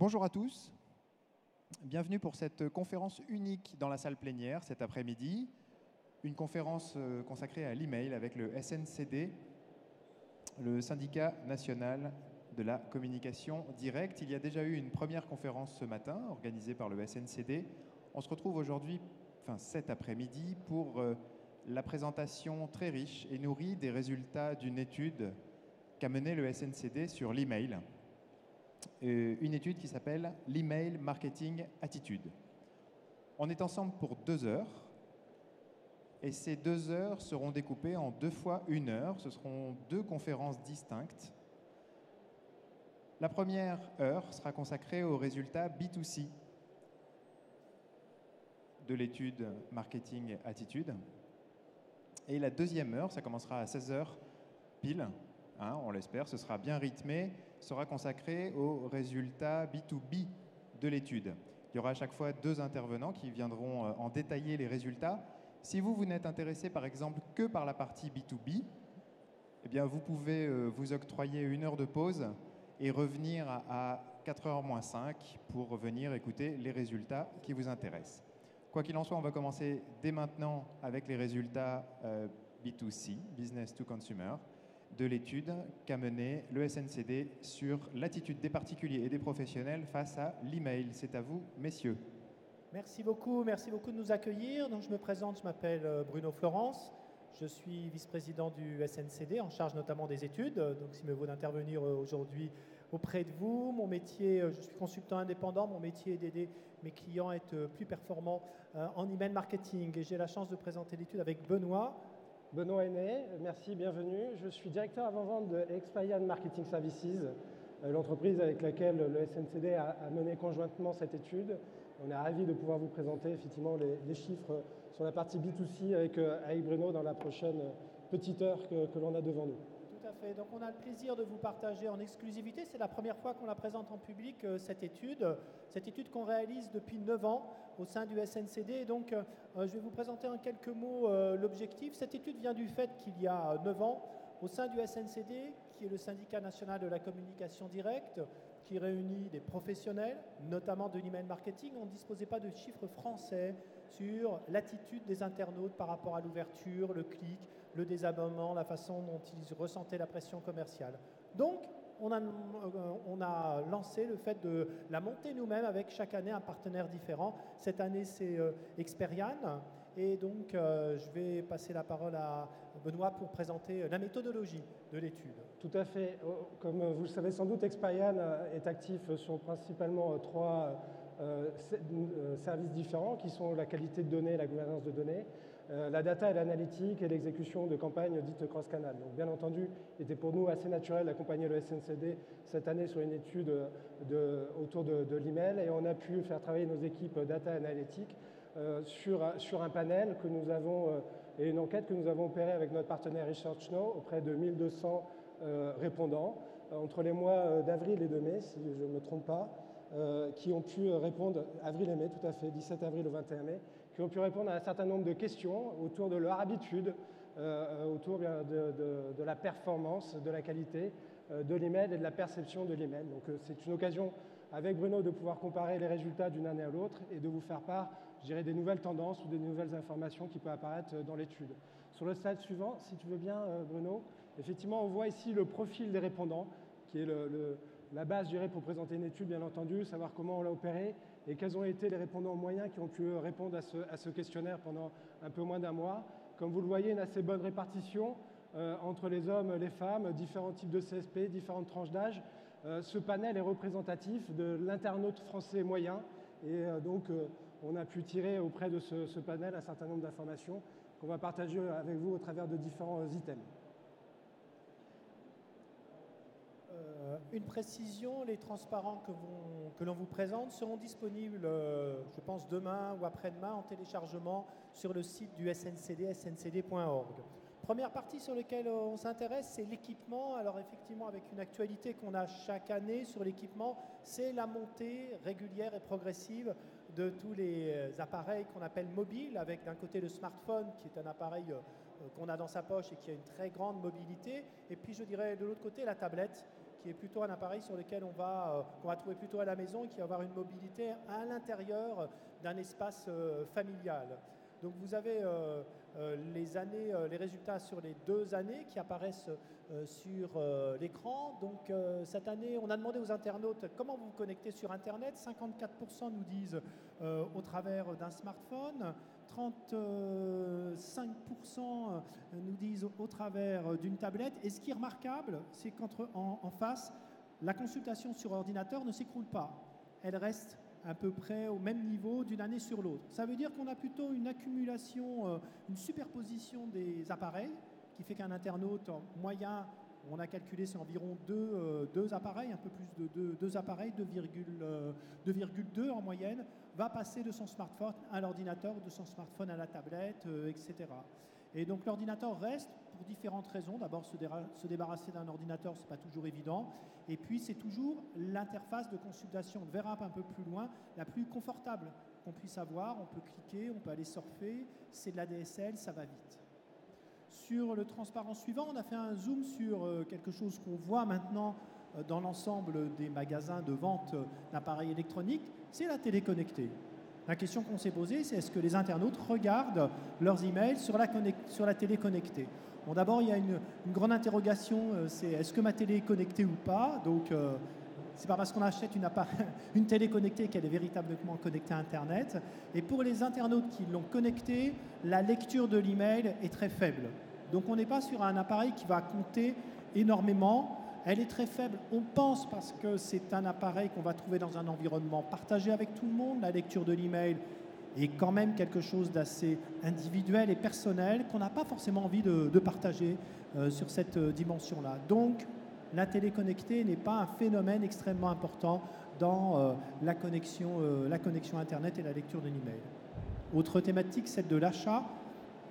Bonjour à tous, bienvenue pour cette conférence unique dans la salle plénière cet après-midi. Une conférence consacrée à l'email avec le SNCD, le syndicat national de la communication directe. Il y a déjà eu une première conférence ce matin organisée par le SNCD. On se retrouve aujourd'hui, cet après-midi, pour la présentation très riche et nourrie des résultats d'une étude qu'a menée le SNCD sur l'email. Une étude qui s'appelle l'Email Marketing Attitude. On est ensemble pour 2 heures et ces 2 heures seront découpées en 2 fois 1 heure. Ce seront 2 conférences distinctes. La première heure sera consacrée aux résultats B2C de l'étude Marketing Attitude. Et la deuxième heure, ça commencera à 16 heures pile, on l'espère, ce sera bien rythmé, sera consacré aux résultats B2B de l'étude. Il y aura à chaque fois 2 intervenants qui viendront en détailler les résultats. Si vous n'êtes intéressé par exemple que par la partie B2B, eh bien vous pouvez vous octroyer 1 heure de pause et revenir à 4h moins 5 pour revenir écouter les résultats qui vous intéressent. Quoi qu'il en soit, on va commencer dès maintenant avec les résultats B2C, Business to Consumer, de l'étude qu'a menée le SNCD sur l'attitude des particuliers et des professionnels face à l'email. C'est à vous, messieurs. Merci beaucoup de nous accueillir. Donc, je me présente, je m'appelle Bruno Florence. Je suis vice-président du SNCD, en charge notamment des études. Donc, s'il me vaut d'intervenir aujourd'hui auprès de vous. Mon métier, je suis consultant indépendant. Mon métier est d'aider mes clients à être plus performants en email marketing. Et j'ai la chance de présenter l'étude avec Benoît. Benoît Aîné, merci, bienvenue. Je suis directeur avant-vente de Expian Marketing Services, l'entreprise avec laquelle le SNCD a mené conjointement cette étude. On est ravis de pouvoir vous présenter effectivement les chiffres sur la partie B2C avec Bruno dans la prochaine petite heure que l'on a devant nous. Tout à fait. Donc on a le plaisir de vous partager en exclusivité. C'est la première fois qu'on la présente en public, cette étude qu'on réalise depuis 9 ans au sein du SNCD. Et donc je vais vous présenter en quelques mots l'objectif. Cette étude vient du fait qu'il y a 9 ans, au sein du SNCD, qui est le syndicat national de la communication directe, qui réunit des professionnels, notamment de l'email marketing, on ne disposait pas de chiffres français sur l'attitude des internautes par rapport à l'ouverture, le clic, le désabonnement, la façon dont ils ressentaient la pression commerciale. Donc, on a lancé le fait de la monter nous-mêmes avec chaque année un partenaire différent. Cette année, c'est Experian. Et donc, je vais passer la parole à Benoît pour présenter la méthodologie de l'étude. Tout à fait. Comme vous le savez sans doute, Experian est actif sur principalement 3 services différents qui sont la qualité de données et la gouvernance de données, la data et l'analytique et l'exécution de campagnes dites cross-canal. Donc bien entendu, il était pour nous assez naturel d'accompagner le SNCD cette année sur une étude autour de l'email et on a pu faire travailler nos équipes data et analytique sur un panel que nous avons et une enquête que nous avons opérée avec notre partenaire ResearchNow auprès de 1200 répondants entre les mois d'avril et de mai, si je ne me trompe pas, qui ont pu répondre, avril et mai tout à fait, 17 avril au 21 mai, qui ont pu répondre à un certain nombre de questions autour de leur habitude, autour de la performance, de la qualité de l'email et de la perception de l'email. Donc c'est une occasion avec Bruno de pouvoir comparer les résultats d'une année à l'autre et de vous faire part, je dirais, des nouvelles tendances ou des nouvelles informations qui peuvent apparaître dans l'étude. Sur le slide suivant, si tu veux bien, Bruno, effectivement, on voit ici le profil des répondants, qui est la base, je dirais, pour présenter une étude, bien entendu, savoir comment on l'a opéré et quels ont été les répondants moyens qui ont pu répondre à ce questionnaire pendant un peu moins d'1 mois. Comme vous le voyez, une assez bonne répartition entre les hommes, les femmes, différents types de CSP, différentes tranches d'âge. Ce panel est représentatif de l'internaute français moyen et donc on a pu tirer auprès de ce panel un certain nombre d'informations qu'on va partager avec vous au travers de différents items. Une précision, les transparents que l'on vous présente seront disponibles, je pense, demain ou après-demain en téléchargement sur le site du SNCD, sncd.org. Première partie sur laquelle on s'intéresse, c'est l'équipement. Alors effectivement, avec une actualité qu'on a chaque année sur l'équipement, c'est la montée régulière et progressive de tous les appareils qu'on appelle mobiles, avec d'un côté le smartphone, qui est un appareil qu'on a dans sa poche et qui a une très grande mobilité, et puis je dirais de l'autre côté la tablette, qui est plutôt un appareil sur lequel qu'on va trouver plutôt à la maison et qui va avoir une mobilité à l'intérieur d'un espace familial. Donc vous avez les résultats sur les 2 années qui apparaissent sur l'écran. Donc cette année, on a demandé aux internautes comment vous vous connectez sur Internet. 54% nous disent au travers d'un smartphone. 35% nous disent au travers d'une tablette. Et ce qui est remarquable, c'est qu'en face, la consultation sur ordinateur ne s'écroule pas. Elle reste à peu près au même niveau d'une année sur l'autre. Ça veut dire qu'on a plutôt une accumulation, une superposition des appareils, qui fait qu'un internaute en moyen, on a calculé, c'est environ 2 appareils, un peu plus de 2 appareils, 2,2 en moyenne, va passer de son smartphone à l'ordinateur, de son smartphone à la tablette, etc. Et donc l'ordinateur reste pour différentes raisons. D'abord, se débarrasser d'un ordinateur, ce n'est pas toujours évident. Et puis, c'est toujours l'interface de consultation, on le verra un peu plus loin, la plus confortable qu'on puisse avoir. On peut cliquer, on peut aller surfer, c'est de la DSL, ça va vite. Sur le transparent suivant, on a fait un zoom sur quelque chose qu'on voit maintenant dans l'ensemble des magasins de vente d'appareils électroniques, c'est la télé connectée. La question qu'on s'est posée, c'est est-ce que les internautes regardent leurs emails sur la télé connectée? Bon, d'abord, il y a une grande interrogation, c'est est-ce que ma télé est connectée ou pas? Donc, c'est pas parce qu'on achète une télé connectée qu'elle est véritablement connectée à Internet. Et pour les internautes qui l'ont connectée, la lecture de l'email est très faible. Donc, on n'est pas sur un appareil qui va compter énormément. Elle est très faible, on pense, parce que c'est un appareil qu'on va trouver dans un environnement partagé avec tout le monde. La lecture de l'email est quand même quelque chose d'assez individuel et personnel qu'on n'a pas forcément envie de partager sur cette dimension-là. Donc, la télé connectée n'est pas un phénomène extrêmement important dans la connexion Internet et la lecture de l'email. Autre thématique, celle de l'achat.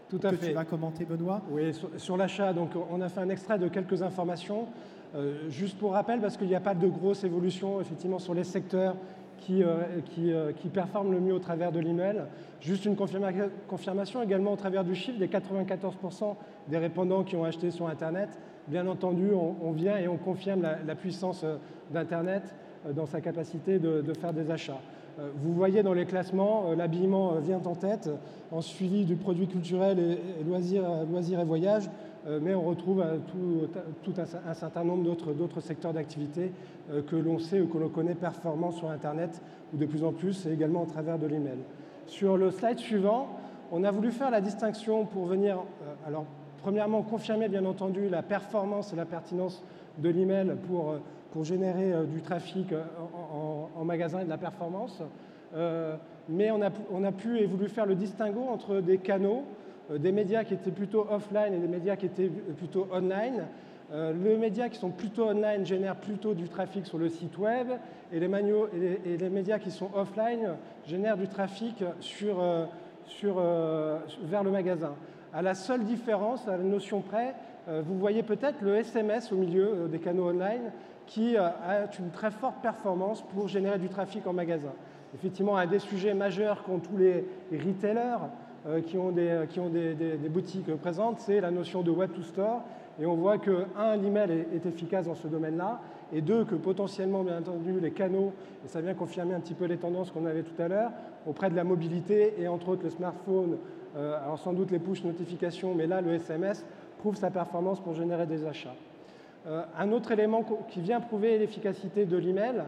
Tout à fait. Tu vas commenter, Benoît. Oui, sur l'achat, donc on a fait un extrait de quelques informations. Juste pour rappel, parce qu'il n'y a pas de grosse évolution effectivement sur les secteurs qui performent le mieux au travers de l'email. Juste une confirmation également au travers du chiffre des 94% des répondants qui ont acheté sur Internet. Bien entendu, on vient et on confirme la puissance d'Internet dans sa capacité de faire des achats. Vous voyez dans les classements, l'habillement vient en tête, en suivi du produit culturel et loisirs et voyages, mais on retrouve tout un certain nombre d'autres secteurs d'activité que l'on sait ou que l'on connaît performants sur Internet, ou de plus en plus, et également au travers de l'email. Sur le slide suivant, on a voulu faire la distinction pour venir, alors premièrement, confirmer bien entendu la performance et la pertinence de l'email pour générer du trafic en magasin et de la performance. Mais on a pu et voulu faire le distinguo entre des canaux, des médias qui étaient plutôt offline et des médias qui étaient plutôt online. Les médias qui sont plutôt online génèrent plutôt du trafic sur le site web et les médias qui sont offline génèrent du trafic vers le magasin. À la seule différence, à la notion près, vous voyez peut-être le SMS au milieu des canaux online qui a une très forte performance pour générer du trafic en magasin. Effectivement, un des sujets majeurs qu'ont tous les retailers qui ont des boutiques présentes, c'est la notion de web to store. Et on voit que, l'email est efficace dans ce domaine-là, et deux, que potentiellement, bien entendu, les canaux, et ça vient confirmer un petit peu les tendances qu'on avait tout à l'heure, auprès de la mobilité, et entre autres le smartphone, alors sans doute les push notifications, mais là, le SMS prouve sa performance pour générer des achats. Un autre élément qui vient prouver l'efficacité de l'email,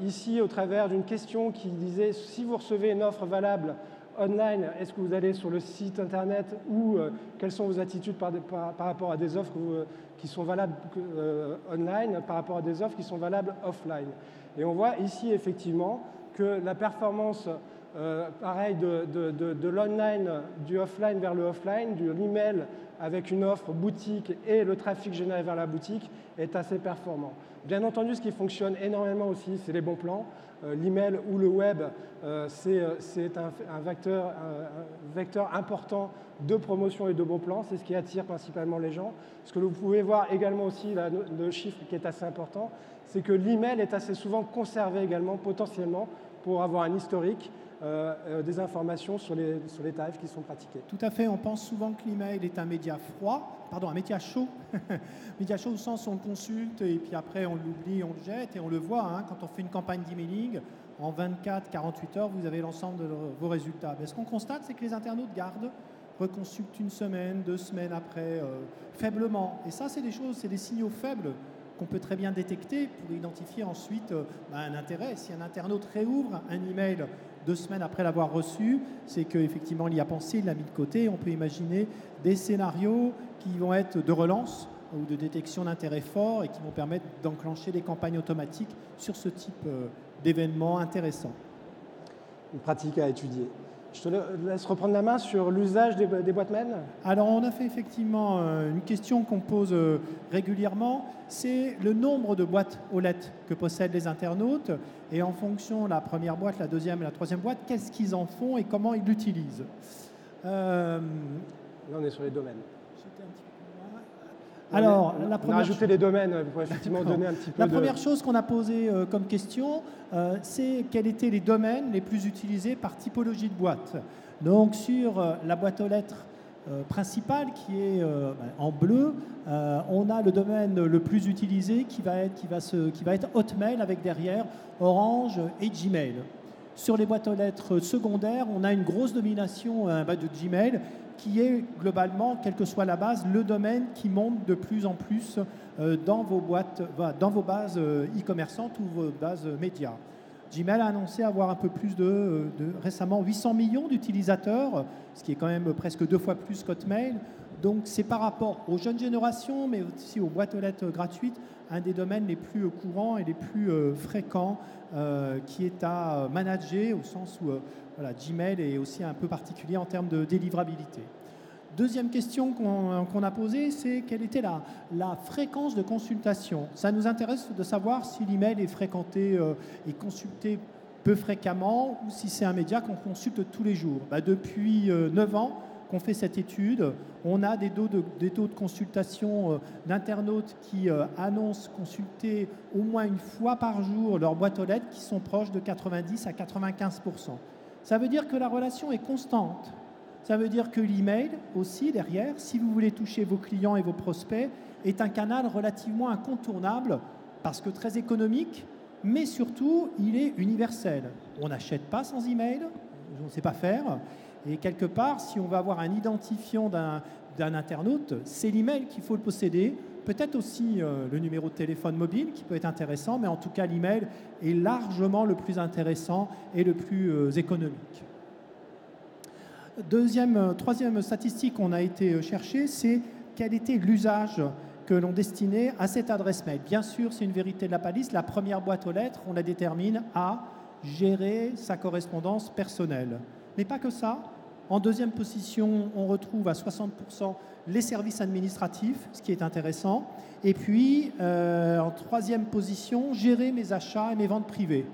ici, au travers d'une question qui disait « Si vous recevez une offre valable online, est-ce que vous allez sur le site internet ou quelles sont vos attitudes par rapport à des offres qui sont valables online par rapport à des offres qui sont valables offline ?» Et on voit ici effectivement que la performance pareil de l'online, du offline vers le offline, de l'email avec une offre boutique et le trafic généré vers la boutique est assez performant. Bien entendu, ce qui fonctionne énormément aussi, c'est les bons plans. L'email ou le web, c'est un vecteur important de promotion et de bons plans. C'est ce qui attire principalement les gens. Ce que vous pouvez voir également aussi, là, le chiffre qui est assez important, c'est que l'email est assez souvent conservé également, potentiellement, pour avoir un historique. des informations sur les tarifs qui sont pratiqués. Tout à fait, on pense souvent que l'email est un média un média chaud. Média chaud au sens où on le consulte et puis après on l'oublie, on le jette et on le voit quand on fait une campagne d'emailing, en 24-48 heures, vous avez l'ensemble de vos résultats. Mais ce qu'on constate, c'est que les internautes reconsultent une semaine, 2 semaines après, faiblement. Et ça, c'est des signaux faibles qu'on peut très bien détecter pour identifier ensuite un intérêt. Si un internaute réouvre un email 2 semaines après l'avoir reçu, c'est qu'effectivement il y a pensé, il l'a mis de côté. On peut imaginer des scénarios qui vont être de relance ou de détection d'intérêt fort et qui vont permettre d'enclencher des campagnes automatiques sur ce type d'événements intéressants. Une pratique à étudier. Je te laisse reprendre la main sur l'usage des boîtes mail. Alors, on a fait effectivement une question qu'on pose régulièrement, c'est le nombre de boîtes aux lettres que possèdent les internautes et en fonction de la première boîte, la deuxième et la troisième boîte, qu'est-ce qu'ils en font et comment ils l'utilisent. Là, on est sur les domaines. Alors, on a rajouté les domaines pour effectivement donner un petit peu La première chose qu'on a posée comme question, c'est quels étaient les domaines les plus utilisés par typologie de boîte. Donc, sur la boîte aux lettres principale, qui est en bleu, on a le domaine le plus utilisé qui va être Hotmail avec derrière Orange et Gmail. Sur les boîtes aux lettres secondaires, on a une grosse domination de Gmail, qui est globalement, quelle que soit la base, le domaine qui monte de plus en plus dans vos bases e-commerçantes ou vos bases médias. Gmail a annoncé avoir un peu plus récemment 800 millions d'utilisateurs, ce qui est quand même presque 2 fois plus qu'Hotmail. Donc c'est par rapport aux jeunes générations, mais aussi aux boîtes aux lettres gratuites, un des domaines les plus courants et les plus fréquents qui est à manager, au sens où Gmail est aussi un peu particulier en termes de délivrabilité. Deuxième question qu'on a posée, c'est quelle était la fréquence de consultation. Ça nous intéresse de savoir si l'email est fréquenté et consulté peu fréquemment ou si c'est un média qu'on consulte tous les jours. Depuis 9 ans qu'on fait cette étude, on a des taux de consultation d'internautes qui annoncent consulter au moins une fois par jour leur boîte aux lettres qui sont proches de 90 à 95%. Ça veut dire que la relation est constante. Ça veut dire que l'email aussi, derrière, si vous voulez toucher vos clients et vos prospects, est un canal relativement incontournable parce que très économique, mais surtout, il est universel. On n'achète pas sans email, on ne sait pas faire. Et quelque part, si on veut avoir un identifiant d'un internaute, c'est l'email qu'il faut le posséder. Peut-être aussi le numéro de téléphone mobile qui peut être intéressant, mais en tout cas, l'email est largement le plus intéressant et le plus économique. Troisième statistique qu'on a été chercher, c'est quel était l'usage que l'on destinait à cette adresse mail. Bien sûr, c'est une vérité de la palisse. La première boîte aux lettres, on la détermine à gérer sa correspondance personnelle. Mais pas que ça. En deuxième position, on retrouve à 60% les services administratifs, ce qui est intéressant. Et puis, en troisième position, gérer mes achats et mes ventes privées.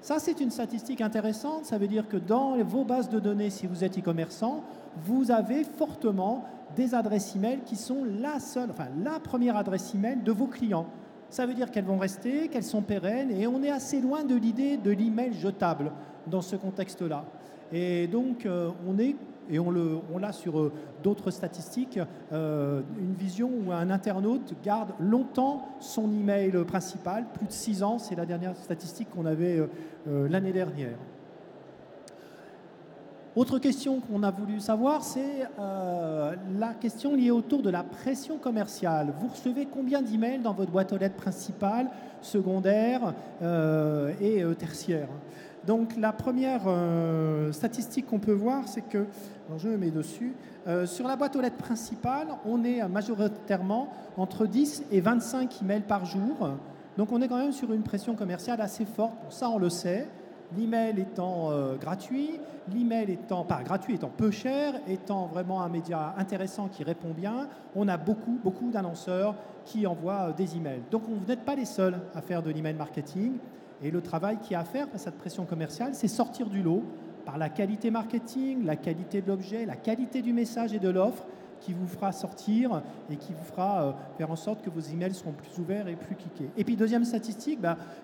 Ça, c'est une statistique intéressante. Ça veut dire que dans vos bases de données, si vous êtes e-commerçant, vous avez fortement des adresses e-mail qui sont la première adresse e-mail de vos clients. Ça veut dire qu'elles vont rester, qu'elles sont pérennes, et on est assez loin de l'idée de l'email jetable dans ce contexte-là. Et donc, on l'a sur d'autres statistiques, une vision où un internaute garde longtemps son email principal, plus de 6 ans, c'est la dernière statistique qu'on avait l'année dernière. Autre question qu'on a voulu savoir, c'est la question liée autour de la pression commerciale. Vous recevez combien d'emails dans votre boîte aux lettres principale, secondaire et tertiaire ? Donc la première statistique qu'on peut voir, c'est que, alors je me mets dessus, sur la boîte aux lettres principale, on est majoritairement entre 10 et 25 emails par jour. Donc on est quand même sur une pression commerciale assez forte. Pour ça, on le sait. L'email étant gratuit, l'email étant peu cher, étant vraiment un média intéressant qui répond bien, on a beaucoup d'annonceurs qui envoient des emails. Donc vous n'êtes pas les seuls à faire de l'email marketing. Et le travail qu'il y a à faire face à cette pression commerciale, c'est sortir du lot par la qualité marketing, la qualité de l'objet, la qualité du message et de l'offre, qui vous fera sortir et qui vous fera faire en sorte que vos emails seront plus ouverts et plus cliqués. Et puis deuxième statistique,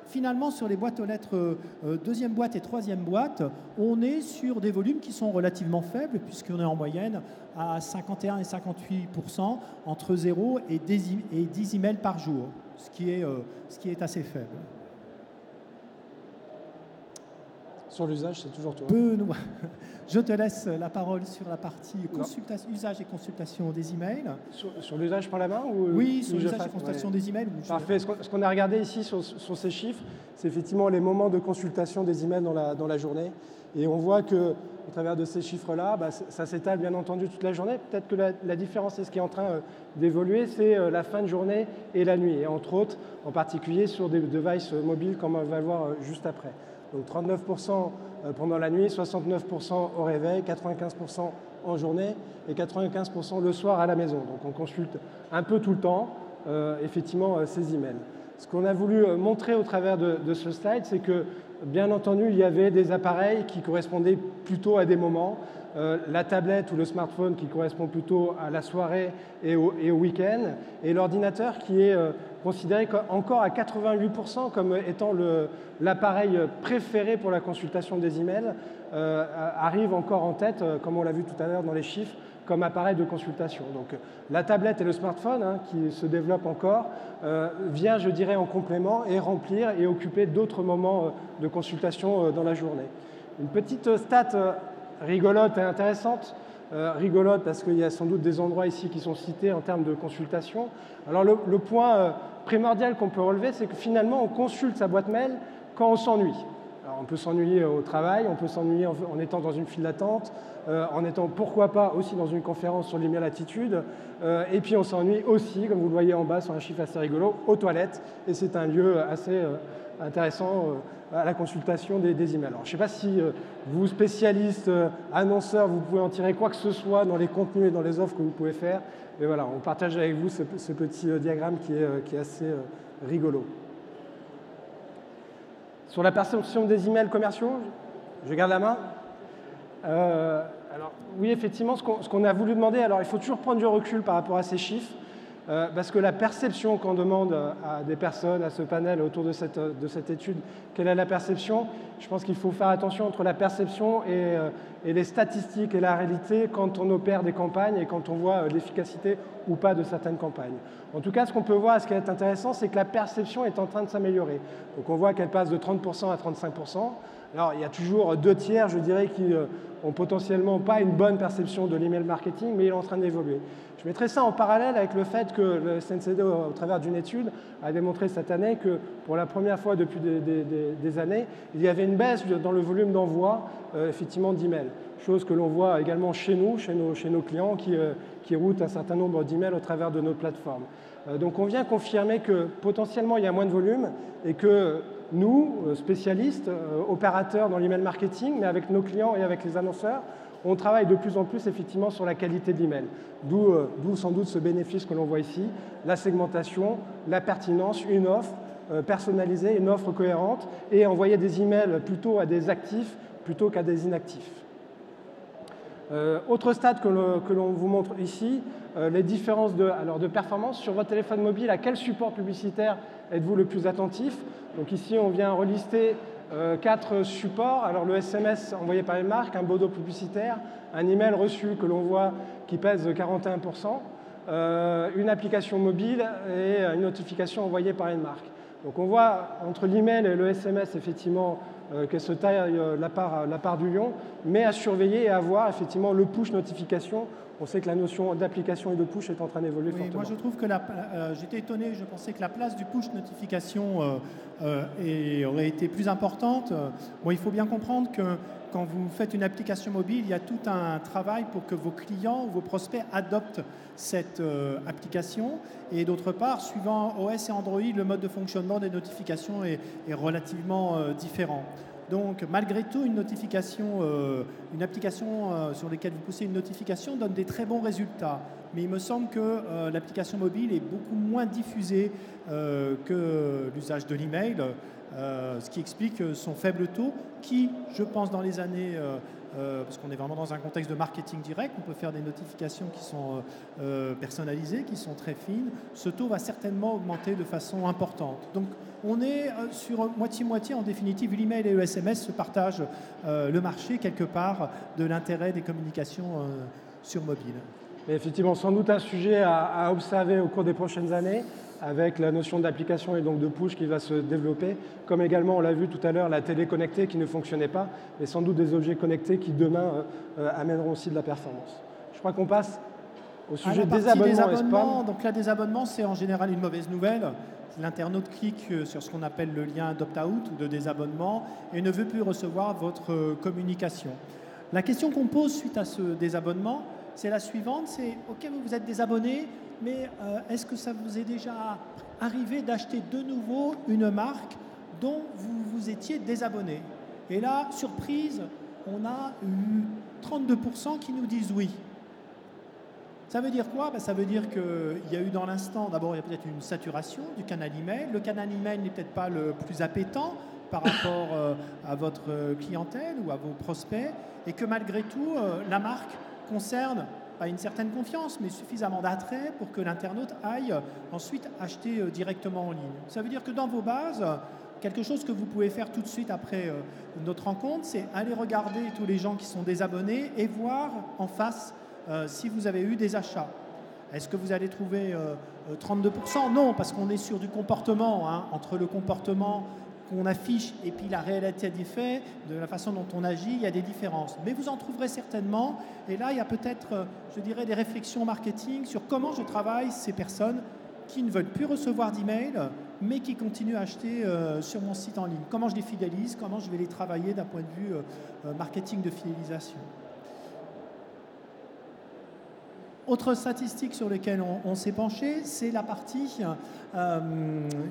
finalement sur les boîtes aux lettres deuxième boîte et troisième boîte, on est sur des volumes qui sont relativement faibles puisqu'on est en moyenne à 51 et 58% entre 0 et 10 emails par jour, ce qui est assez faible. Sur l'usage, c'est toujours toi. Benoît, je te laisse la parole sur la partie usage et consultation des emails. Sur l'usage par la main ou oui, sur l'usage et consultation des emails. Parfait. Ce qu'on a regardé ici sur ces chiffres, c'est effectivement les moments de consultation des emails dans la journée. Et on voit qu'au travers de ces chiffres-là, ça s'étale bien entendu toute la journée. Peut-être que la différence, et ce qui est en train d'évoluer, c'est la fin de journée et la nuit. Et entre autres, en particulier sur des devices mobiles, comme on va le voir juste après. Donc 39% pendant la nuit, 69% au réveil, 95% en journée et 95% le soir à la maison. Donc on consulte un peu tout le temps, effectivement, ces emails. Ce qu'on a voulu montrer au travers de ce slide, c'est que, bien entendu, il y avait des appareils qui correspondaient plutôt à des moments. La tablette ou le smartphone qui correspond plutôt à la soirée et au week-end, et l'ordinateur qui est considéré encore à 88% comme étant l'appareil préféré pour la consultation des emails, arrive encore en tête, comme on l'a vu tout à l'heure dans les chiffres, comme appareil de consultation. Donc la tablette et le smartphone, qui se développent encore, vient, je dirais, en complément et remplir et occuper d'autres moments de consultation dans la journée. Une petite stat rigolote et intéressante. Rigolote parce qu'il y a sans doute des endroits ici qui sont cités en termes de consultation. Alors le point primordial qu'on peut relever, c'est que finalement on consulte sa boîte mail quand on s'ennuie. Alors, on peut s'ennuyer au travail, on peut s'ennuyer en étant dans une file d'attente, en étant pourquoi pas aussi dans une conférence sur l'email attitude, et puis on s'ennuie aussi, comme vous le voyez en bas sur un chiffre assez rigolo, aux toilettes, et c'est un lieu assez intéressant à la consultation des emails. Alors, je ne sais pas si vous, spécialistes, annonceurs, vous pouvez en tirer quoi que ce soit dans les contenus et dans les offres que vous pouvez faire, mais voilà, on partage avec vous ce petit diagramme qui est assez rigolo. Sur la perception des emails commerciaux, je garde la main. Alors, oui, effectivement, ce qu'on a voulu demander, alors il faut toujours prendre du recul par rapport à ces chiffres, parce que la perception qu'on demande à des personnes, à ce panel autour de cette étude, quelle est la perception? Je pense qu'il faut faire attention entre la perception et les statistiques et la réalité quand on opère des campagnes et quand on voit l'efficacité ou pas de certaines campagnes. En tout cas, ce qu'on peut voir, ce qui est intéressant, c'est que la perception est en train de s'améliorer. Donc on voit qu'elle passe de 30% à 35%. Alors, il y a toujours 2 tiers, je dirais, qui ont potentiellement pas une bonne perception de l'email marketing, mais il est en train d'évoluer. Je mettrai ça en parallèle avec le fait que le SNCD, au travers d'une étude, a démontré cette année que pour la première fois depuis des années, il y avait une baisse dans le volume d'envoi effectivement d'emails. Chose que l'on voit également chez nous, chez nos clients qui routent un certain nombre d'emails au travers de notre plateforme. Donc on vient confirmer que potentiellement il y a moins de volume et que nous, spécialistes, opérateurs dans l'email marketing, mais avec nos clients et avec les annonceurs, on travaille de plus en plus effectivement sur la qualité de l'email. D'où sans doute ce bénéfice que l'on voit ici, la segmentation, la pertinence, une offre personnalisée, une offre cohérente et envoyer des emails plutôt à des actifs plutôt qu'à des inactifs. Autre stade que l'on vous montre ici, les différences de performance sur votre téléphone mobile. À quel support publicitaire êtes-vous le plus attentif? Donc ici, on vient relister 4 supports. Alors le SMS envoyé par une marque, un bandeau publicitaire, un email reçu que l'on voit qui pèse 41%, une application mobile et une notification envoyée par une marque. Donc on voit entre l'email et le SMS effectivement qu'elle se taille la part du lion, mais à surveiller et à voir effectivement le push notification. On sait que la notion d'application et de push est en train d'évoluer fortement. Moi, je trouve que j'étais étonné, je pensais que la place du push notification aurait été plus importante. Bon, il faut bien comprendre que quand vous faites une application mobile, il y a tout un travail pour que vos clients ou vos prospects adoptent cette application. Et d'autre part, suivant OS et Android, le mode de fonctionnement des notifications est relativement différent. Donc, malgré tout, une application sur laquelle vous poussez une notification donne des très bons résultats. mais il me semble que l'application mobile est beaucoup moins diffusée que l'usage de l'email, ce qui explique son faible taux qui, je pense, dans les années... parce qu'on est vraiment dans un contexte de marketing direct, on peut faire des notifications qui sont personnalisées, qui sont très fines. Ce taux va certainement augmenter de façon importante. Donc, on est sur moitié-moitié. En définitive, l'email et le SMS se partagent le marché quelque part de l'intérêt des communications sur mobile. Et effectivement, sans doute un sujet à observer au cours des prochaines années, avec la notion d'application et donc de push qui va se développer, comme également, on l'a vu tout à l'heure, la télé connectée qui ne fonctionnait pas, mais sans doute des objets connectés qui demain amèneront aussi de la performance. Je crois qu'on passe au sujet des abonnements et spam. Donc là, des abonnements, c'est en général une mauvaise nouvelle. L'internaute clique sur ce qu'on appelle le lien d'opt-out ou de désabonnement et ne veut plus recevoir votre communication. La question qu'on pose suite à ce désabonnement, c'est la suivante, c'est « Ok, vous êtes désabonné, mais est-ce que ça vous est déjà arrivé d'acheter de nouveau une marque dont vous vous étiez désabonné ?» Et là, surprise, on a eu 32% qui nous disent oui. Ça veut dire quoi? Ça veut dire qu'il y a eu dans l'instant, d'abord, il y a peut-être une saturation du canal email. Le canal email n'est peut-être pas le plus appétant par rapport à votre clientèle ou à vos prospects, et que malgré tout, la marque concerne pas une certaine confiance, mais suffisamment d'attrait pour que l'internaute aille ensuite acheter directement en ligne. Ça veut dire que dans vos bases, quelque chose que vous pouvez faire tout de suite après notre rencontre, c'est aller regarder tous les gens qui sont désabonnés et voir en face si vous avez eu des achats. Est-ce que vous allez trouver 32%? Non, parce qu'on est sur du comportement, hein, entre le comportement qu'on affiche et puis la réalité des faits, de la façon dont on agit, il y a des différences. Mais vous en trouverez certainement. Et là, il y a peut-être, je dirais, des réflexions marketing sur comment je travaille ces personnes qui ne veulent plus recevoir d'email, mais qui continuent à acheter sur mon site en ligne. Comment je les fidélise, comment je vais les travailler d'un point de vue marketing de fidélisation. Autre statistique sur laquelle on s'est penché, c'est la partie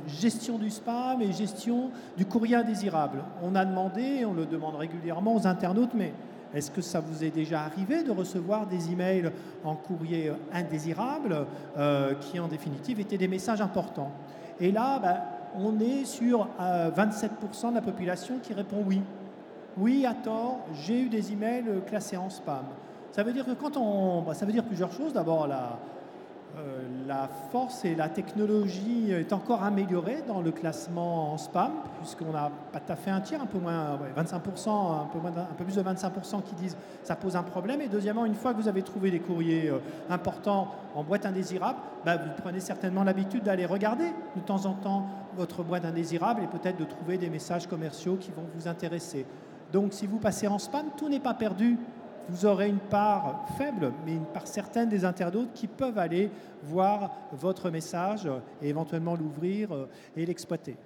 gestion du spam et gestion du courrier indésirable. On a demandé, on le demande régulièrement aux internautes, mais est-ce que ça vous est déjà arrivé de recevoir des emails en courrier indésirable qui, en définitive, étaient des messages importants? Et là, on est sur 27% de la population qui répond oui. Oui, à tort, j'ai eu des emails classés en spam. Ça veut dire que ça veut dire plusieurs choses. D'abord, la force et la technologie est encore améliorée dans le classement en spam, puisqu'on n'a pas tout à fait un tiers, un peu moins, 25%, un peu plus de 25% qui disent que ça pose un problème. Et deuxièmement, une fois que vous avez trouvé des courriers importants en boîte indésirable, vous prenez certainement l'habitude d'aller regarder de temps en temps votre boîte indésirable et peut-être de trouver des messages commerciaux qui vont vous intéresser. Donc, si vous passez en spam, tout n'est pas perdu. Vous aurez une part faible, mais une part certaine des internautes qui peuvent aller voir votre message et éventuellement l'ouvrir et l'exploiter.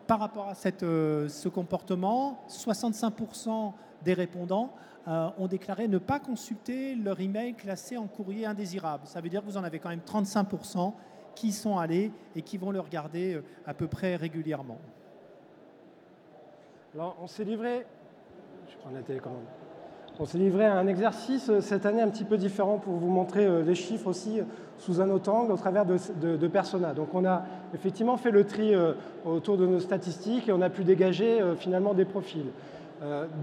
Par rapport à ce comportement, 65% des répondants ont déclaré ne pas consulter leur email classé en courrier indésirable. Ça veut dire que vous en avez quand même 35% qui sont allés et qui vont le regarder à peu près régulièrement. Alors, on s'est livré... On s'est livré à un exercice cette année un petit peu différent pour vous montrer les chiffres aussi sous un autre angle au travers de personas. Donc on a effectivement fait le tri autour de nos statistiques et on a pu dégager finalement des profils.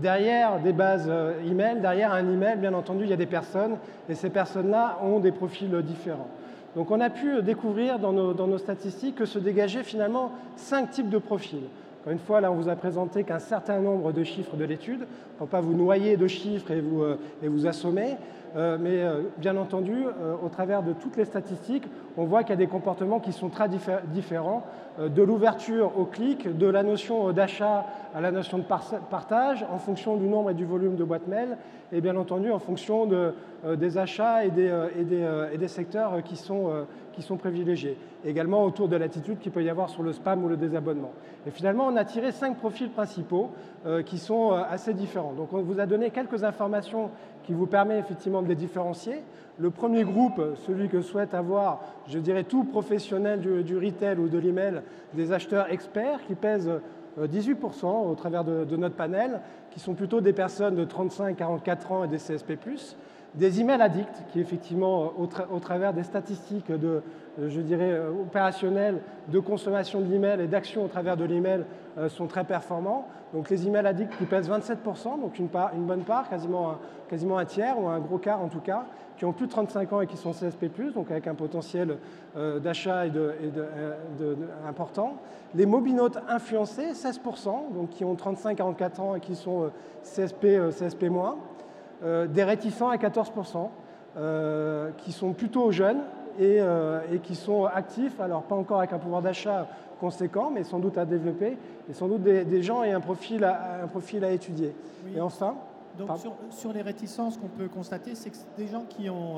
Derrière des bases email, derrière un email, bien entendu, il y a des personnes et ces personnes-là ont des profils différents. Donc on a pu découvrir dans nos statistiques que se dégageaient finalement 5 types de profils. Encore une fois, là, on vous a présenté qu'un certain nombre de chiffres de l'étude, pour ne pas vous noyer de chiffres et vous assommer. Mais bien entendu, au travers de toutes les statistiques, on voit qu'il y a des comportements qui sont très différents, de l'ouverture au clic, de la notion d'achat à la notion de partage, en fonction du nombre et du volume de boîtes mail, et bien entendu en fonction des achats et des secteurs qui sont privilégiés. Également autour de l'attitude qu'il peut y avoir sur le spam ou le désabonnement. Et finalement, on a tiré 5 profils principaux qui sont assez différents. Donc on vous a donné quelques informations qui vous permettent effectivement de les différencier. Le premier groupe, celui que souhaite avoir, je dirais, tout professionnel du retail ou de l'email, des acheteurs experts qui pèsent 18% au travers de notre panel, qui sont plutôt des personnes de 35-44 ans et des CSP+. des emails addicts qui, effectivement, au travers des statistiques je dirais, opérationnelles de consommation de l'email et d'action au travers de l'email sont très performants. Donc les emails addicts qui pèsent 27%, donc une bonne part, quasiment un tiers, ou un gros quart en tout cas, qui ont plus de 35 ans et qui sont CSP+, donc avec un potentiel d'achat important. Les mobinautes influencés, 16%, donc qui ont 35-44 ans et qui sont CSP-. Des réticents à 14%, qui sont plutôt jeunes et qui sont actifs, alors pas encore avec un pouvoir d'achat conséquent, mais sans doute à développer, et sans doute des gens et un profil à étudier. Oui. Et enfin... Donc sur les réticences, qu'on peut constater, c'est que c'est des gens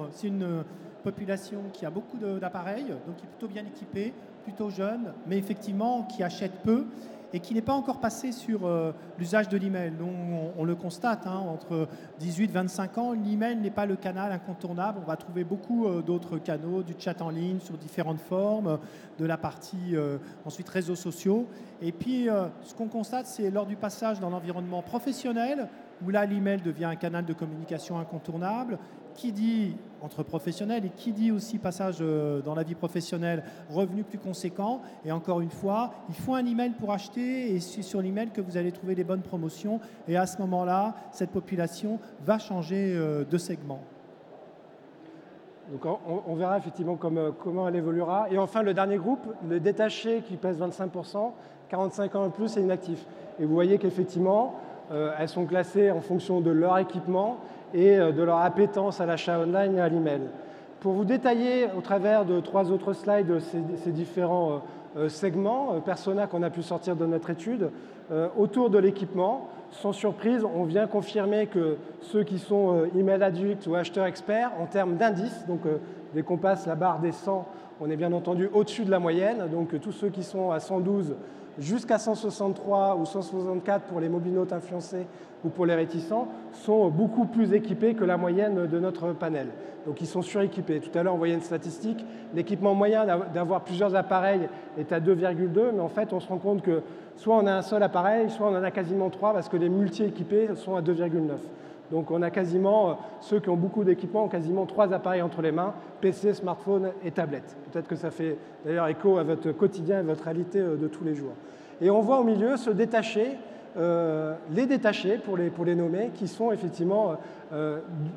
c'est une population qui a beaucoup d'appareils, donc qui est plutôt bien équipée, plutôt jeune, mais effectivement qui achète peu et qui n'est pas encore passé sur l'usage de l'email. Donc on le constate, entre 18 et 25 ans, l'email n'est pas le canal incontournable. On va trouver beaucoup d'autres canaux, du chat en ligne sur différentes formes, de la partie ensuite réseaux sociaux. Et puis ce qu'on constate, c'est lors du passage dans l'environnement professionnel, où là l'email devient un canal de communication incontournable, qui dit entre professionnels et qui dit aussi passage dans la vie professionnelle, revenus plus conséquents. Et encore une fois, il faut un email pour acheter et c'est sur l'email que vous allez trouver les bonnes promotions. Et à ce moment-là, cette population va changer de segment. Donc on verra effectivement comment elle évoluera. Et enfin, le dernier groupe, le détaché qui pèse 25%, 45 ans et plus et inactifs. Et vous voyez qu'effectivement, elles sont classées en fonction de leur équipement et de leur appétence à l'achat online et à l'email. Pour vous détailler au travers de 3 autres slides ces différents segments, personas qu'on a pu sortir de notre étude, autour de l'équipement, sans surprise, on vient confirmer que ceux qui sont email addicts ou acheteurs experts, en termes d'indices, donc dès qu'on passe la barre des 100, on est bien entendu au-dessus de la moyenne, donc tous ceux qui sont à 112 jusqu'à 163 ou 164 pour les mobinautes influencés ou pour les réticents, sont beaucoup plus équipés que la moyenne de notre panel. Donc ils sont suréquipés. Tout à l'heure, on voyait une statistique. L'équipement moyen d'avoir plusieurs appareils est à 2,2, mais en fait, on se rend compte que soit on a un seul appareil, soit on en a quasiment 3, parce que les multi-équipés sont à 2,9. Donc on a quasiment, ceux qui ont beaucoup d'équipements ont quasiment 3 appareils entre les mains, PC, smartphone et tablette. Peut-être que ça fait d'ailleurs écho à votre quotidien et votre réalité de tous les jours. Et on voit au milieu se détacher, les détachés, pour les nommer, qui sont effectivement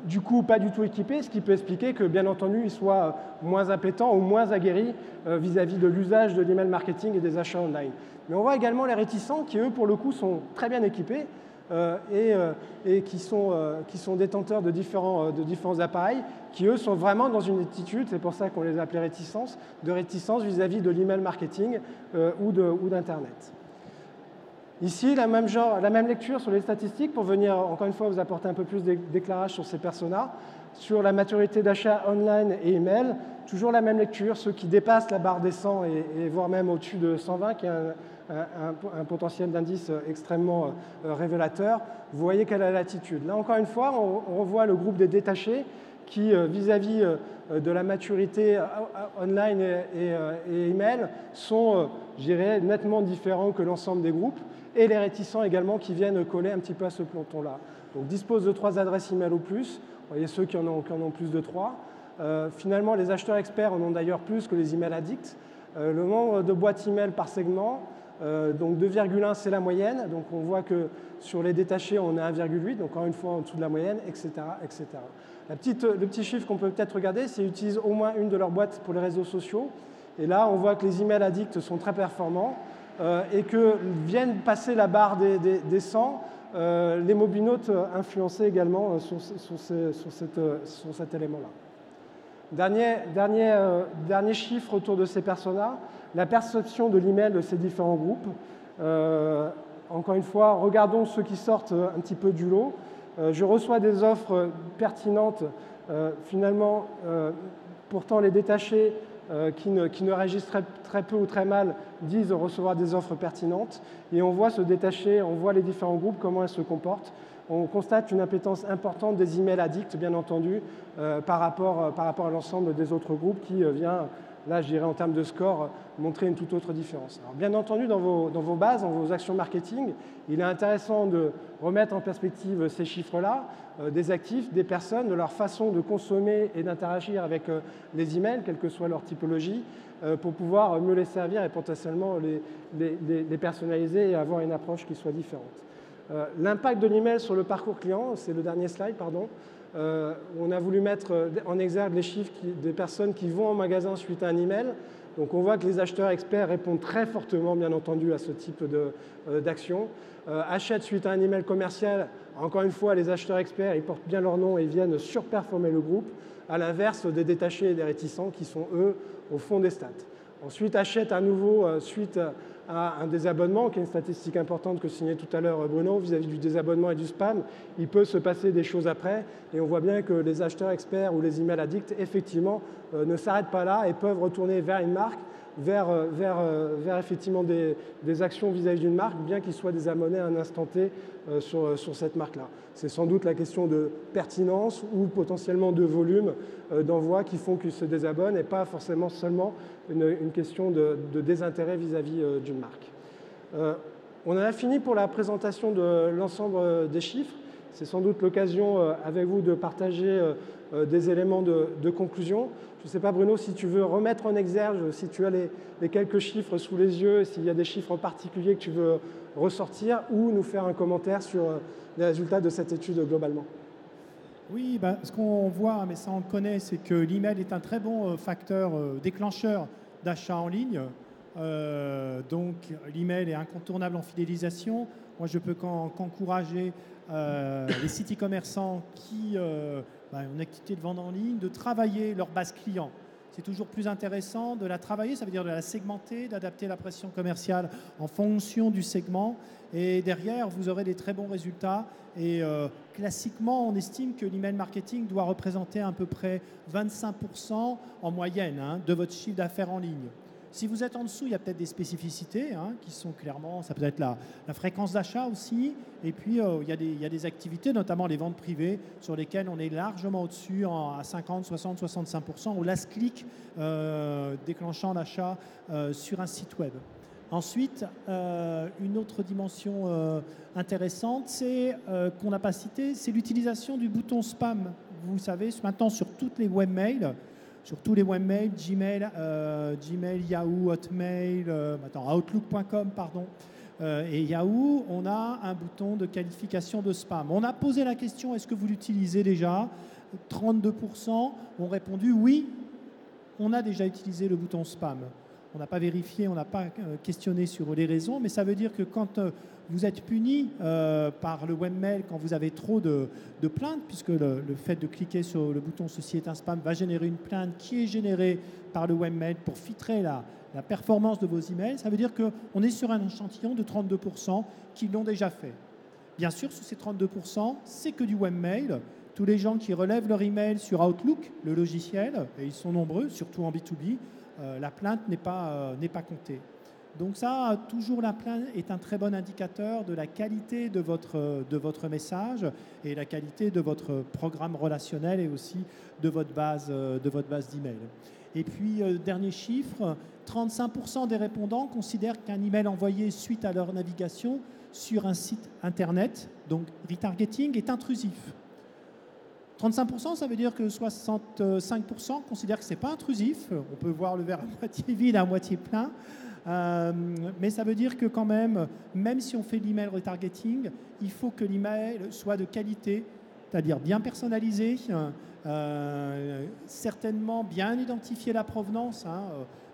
du coup pas du tout équipés, ce qui peut expliquer que bien entendu ils soient moins appétents ou moins aguerris vis-à-vis de l'usage de l'email marketing et des achats online. Mais on voit également les réticents qui eux pour le coup sont très bien équipés, et qui sont détenteurs de différents appareils, qui eux sont vraiment dans une attitude, c'est pour ça qu'on les appelait réticence vis-à-vis de l'email marketing ou d'Internet. Ici, la même lecture sur les statistiques pour venir, encore une fois, vous apporter un peu plus d'éclairage sur ces personas. Sur la maturité d'achat online et email, toujours la même lecture, ceux qui dépassent la barre des 100 et voire même au-dessus de 120, qui est un potentiel d'indice extrêmement révélateur. Vous voyez quelle est l'attitude. Là, encore une fois, on revoit le groupe des détachés qui, vis-à-vis de la maturité online et email, sont, je dirais, nettement différents que l'ensemble des groupes, et les réticents également qui viennent coller un petit peu à ce peloton-là. Donc, disposent de 3 adresses email au plus. Vous voyez ceux qui en ont plus de 3. Finalement, les acheteurs experts en ont d'ailleurs plus que les email addicts. Le nombre de boîtes email par segment, donc 2,1 c'est la moyenne, donc on voit que sur les détachés on est à 1,8, donc encore une fois en dessous de la moyenne, etc. etc. Le petit chiffre qu'on peut peut-être regarder, c'est qu'ils utilisent au moins une de leurs boîtes pour les réseaux sociaux, et là on voit que les emails addicts sont très performants et que viennent passer la barre des 100 les mobinautes influencés également sur cet élément-là. Dernier chiffre autour de ces personas, la perception de l'email de ces différents groupes. Encore une fois, regardons ceux qui sortent un petit peu du lot. Je reçois des offres pertinentes. Finalement, pourtant, les détachés qui ne réagissent très peu ou très mal disent recevoir des offres pertinentes. Et on voit se détacher, on voit les différents groupes, comment elles se comportent. On constate une appétence importante des emails addicts, bien entendu, par rapport à l'ensemble des autres groupes qui vient là, je dirais en termes de score, montrer une toute autre différence. Alors, bien entendu, dans vos bases, dans vos actions marketing, il est intéressant de remettre en perspective ces chiffres-là, des actifs, des personnes, de leur façon de consommer et d'interagir avec les emails, quelle que soit leur typologie, pour pouvoir mieux les servir et potentiellement les personnaliser et avoir une approche qui soit différente. L'impact de l'email sur le parcours client, c'est le dernier slide, pardon. On a voulu mettre en exergue les chiffres des personnes qui vont en magasin suite à un email. Donc on voit que les acheteurs experts répondent très fortement, bien entendu, à ce type d'action. Achètent suite à un email commercial. Encore une fois, les acheteurs experts, ils portent bien leur nom et viennent surperformer le groupe, à l'inverse des détachés et des réticents qui sont, eux, au fond des stats. Ensuite, achètent à nouveau suite à un désabonnement, qui est une statistique importante que signait tout à l'heure Bruno, vis-à-vis du désabonnement et du spam. Il peut se passer des choses après, et on voit bien que les acheteurs experts ou les email addicts, effectivement, ne s'arrêtent pas là et peuvent retourner vers une marque, vers effectivement des actions vis-à-vis d'une marque, bien qu'ils soient désabonnés à un instant T sur cette marque-là. C'est sans doute la question de pertinence ou potentiellement de volume d'envoi qui font qu'ils se désabonnent et pas forcément seulement une question de désintérêt vis-à-vis d'une marque. On en a fini pour la présentation de l'ensemble des chiffres. C'est sans doute l'occasion avec vous de partager des éléments de conclusion. Je ne sais pas, Bruno, si tu veux remettre en exergue, si tu as les quelques chiffres sous les yeux, s'il y a des chiffres en particulier que tu veux ressortir, ou nous faire un commentaire sur les résultats de cette étude globalement. Oui, ce qu'on voit, mais ça on le connaît, c'est que l'email est un très bon facteur déclencheur d'achat en ligne. Donc l'email est incontournable en fidélisation. Moi, je peux qu'encourager les sites e-commerçants qui ont une activité de vente en ligne, de travailler leur base client. C'est toujours plus intéressant de la travailler, ça veut dire de la segmenter, d'adapter la pression commerciale en fonction du segment. Et derrière, vous aurez des très bons résultats. Et classiquement, on estime que l'email marketing doit représenter à peu près 25% en moyenne de votre chiffre d'affaires en ligne. Si vous êtes en dessous, il y a peut-être des spécificités qui sont clairement, ça peut être la fréquence d'achat aussi, et puis il y a des activités, notamment les ventes privées, sur lesquelles on est largement au-dessus, à 50, 60, 65%, au last click déclenchant l'achat sur un site web. Ensuite, une autre dimension intéressante, c'est qu'on n'a pas cité, c'est l'utilisation du bouton spam. Vous savez, maintenant sur toutes les webmails, sur tous les webmails, Gmail, Yahoo, Hotmail, Outlook.com, pardon, et Yahoo, on a un bouton de qualification de spam. On a posé la question, est-ce que vous l'utilisez déjà? 32% ont répondu oui, on a déjà utilisé le bouton spam. On n'a pas vérifié, on n'a pas questionné sur les raisons, mais ça veut dire que quand vous êtes puni par le webmail, quand vous avez trop de plaintes, puisque le fait de cliquer sur le bouton « Ceci est un spam » va générer une plainte qui est générée par le webmail pour filtrer la performance de vos emails, ça veut dire qu'on est sur un échantillon de 32% qui l'ont déjà fait. Bien sûr, sur ces 32%, c'est que du webmail. Tous les gens qui relèvent leur email sur Outlook, le logiciel, et ils sont nombreux, surtout en B2B, la plainte n'est pas comptée. Donc ça, toujours la plainte est un très bon indicateur de la qualité de votre message et la qualité de votre programme relationnel et aussi de votre base d'email. Et puis, dernier chiffre, 35% des répondants considèrent qu'un email envoyé suite à leur navigation sur un site internet, donc retargeting, est intrusif. 35%, ça veut dire que 65% considèrent que ce n'est pas intrusif. On peut voir le verre à moitié vide, à moitié plein. Mais ça veut dire que quand même si on fait de l'email retargeting, il faut que l'email soit de qualité, c'est-à-dire bien personnalisé, certainement bien identifier la provenance.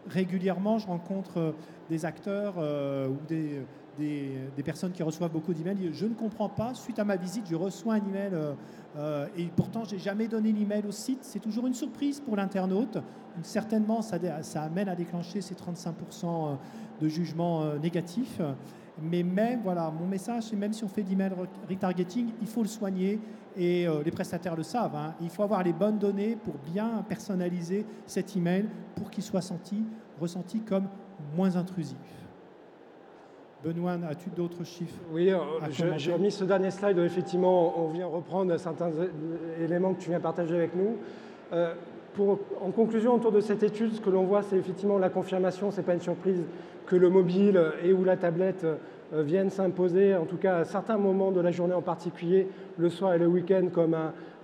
Régulièrement, je rencontre des acteurs ou des personnes qui reçoivent beaucoup d'emails. Je ne comprends pas, suite à ma visite, je reçois un email et pourtant, je n'ai jamais donné l'email au site. C'est toujours une surprise pour l'internaute. Donc, certainement, ça amène à déclencher ces 35% de jugements négatifs. Mais même, voilà, mon message, c'est même si on fait d'email retargeting, il faut le soigner et les prestataires le savent. Il faut avoir les bonnes données pour bien personnaliser cet email pour qu'il soit ressenti comme moins intrusif. Benoît, as-tu d'autres chiffres? Oui, j'ai remis ce dernier slide où effectivement on vient reprendre certains éléments que tu viens partager avec nous. En conclusion, autour de cette étude, ce que l'on voit, c'est effectivement la confirmation, ce n'est pas une surprise, que le mobile et ou la tablette viennent s'imposer, en tout cas à certains moments de la journée en particulier, le soir et le week-end, comme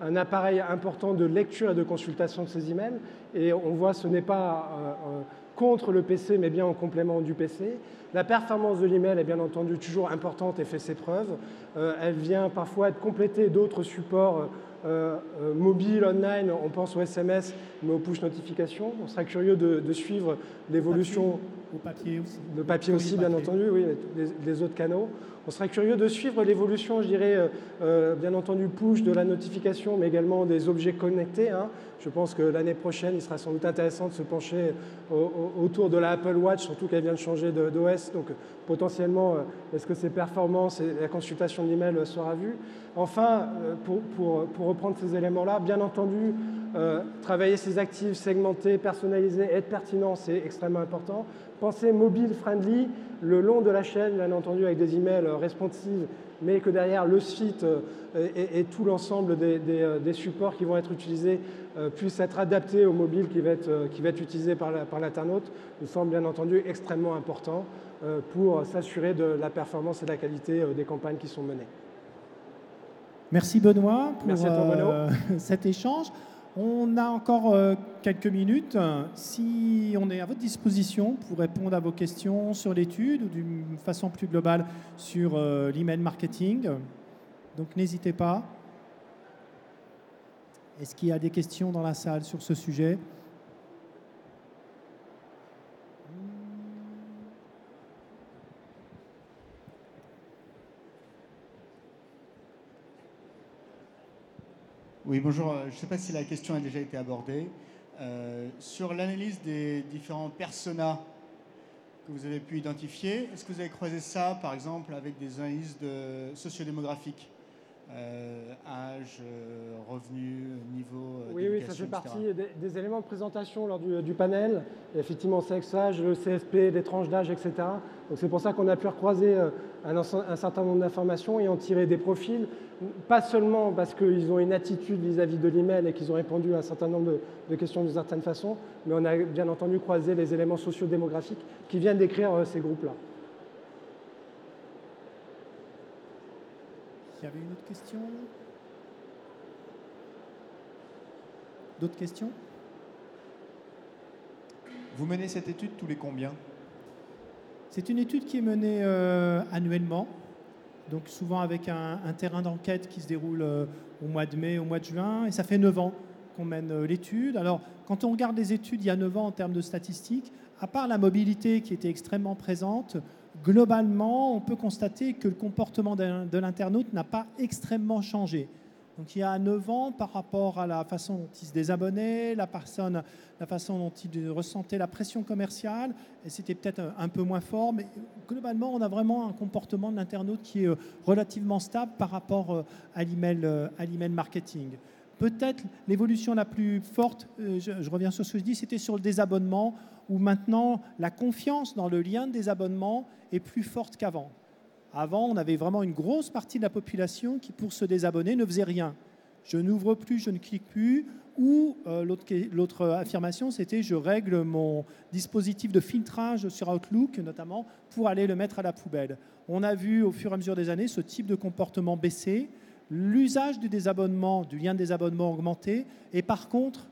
un appareil important de lecture et de consultation de ces emails. Et on voit ce n'est pas contre le PC, mais bien en complément du PC. La performance de l'email est bien entendu toujours importante et fait ses preuves. Elle vient parfois être complétée d'autres supports mobile, online, on pense au SMS, mais aux push notifications. On sera curieux de suivre l'évolution. Au papier aussi. Le papier aussi, bien entendu, oui, les autres canaux. On sera curieux de suivre l'évolution, je dirais, bien entendu, push de la notification, mais également des objets connectés. Hein. Je pense que l'année prochaine, il sera sans doute intéressant de se pencher autour de la Apple Watch, surtout qu'elle vient de changer d'OS. Donc, potentiellement, est-ce que ses performances et la consultation d'email sera vue? Enfin, pour reprendre ces éléments-là, bien entendu, travailler ses actifs, segmenter, personnaliser, être pertinent, c'est extrêmement important. Penser mobile friendly le long de la chaîne, bien entendu, avec des emails responsives, mais que derrière le site et tout l'ensemble des supports qui vont être utilisés puissent être adaptés au mobile qui va être utilisé par l'internaute, nous semble bien entendu extrêmement important pour s'assurer de la performance et de la qualité des campagnes qui sont menées. Merci Benoît pour cet échange. On a encore quelques minutes. Si on est à votre disposition pour répondre à vos questions sur l'étude ou d'une façon plus globale sur l'email marketing, donc n'hésitez pas. Est-ce qu'il y a des questions dans la salle sur ce sujet ? Oui, bonjour. Je ne sais pas si la question a déjà été abordée. Sur l'analyse des différents personas que vous avez pu identifier, est-ce que vous avez croisé ça, par exemple, avec des analyses sociodémographiques, âge, revenu, niveau Oui, ça fait partie des éléments de présentation lors du panel. Et effectivement, sexe, âge, le CSP, des tranches d'âge, etc. Donc c'est pour ça qu'on a pu recroiser un certain nombre d'informations et en tirer des profils, pas seulement parce qu'ils ont une attitude vis-à-vis de l'email et qu'ils ont répondu à un certain nombre de questions d'une certaine façon, mais on a bien entendu croisé les éléments sociodémographiques qui viennent décrire ces groupes-là. Il y avait une autre question ? D'autres questions ? Vous menez cette étude tous les combien ? C'est une étude qui est menée annuellement, donc souvent avec un terrain d'enquête qui se déroule au mois de mai, au mois de juin, et ça fait 9 ans qu'on mène l'étude. Alors, quand on regarde les études il y a 9 ans en termes de statistiques, à part la mobilité qui était extrêmement présente, globalement, on peut constater que le comportement de l'internaute n'a pas extrêmement changé. Donc il y a 9 ans, par rapport à la façon dont il se désabonnait, la façon dont il ressentait la pression commerciale, et c'était peut-être un peu moins fort, mais globalement, on a vraiment un comportement de l'internaute qui est relativement stable par rapport à l'email marketing. Peut-être l'évolution la plus forte, je reviens sur ce que je dis, c'était sur le désabonnement, où maintenant la confiance dans le lien de désabonnement est plus forte qu'avant. Avant, on avait vraiment une grosse partie de la population qui, pour se désabonner, ne faisait rien. Je n'ouvre plus, je ne clique plus. Ou l'autre affirmation, c'était je règle mon dispositif de filtrage sur Outlook, notamment, pour aller le mettre à la poubelle. On a vu au fur et à mesure des années ce type de comportement baisser, l'usage du désabonnement, du lien de désabonnement augmenter, et par contre,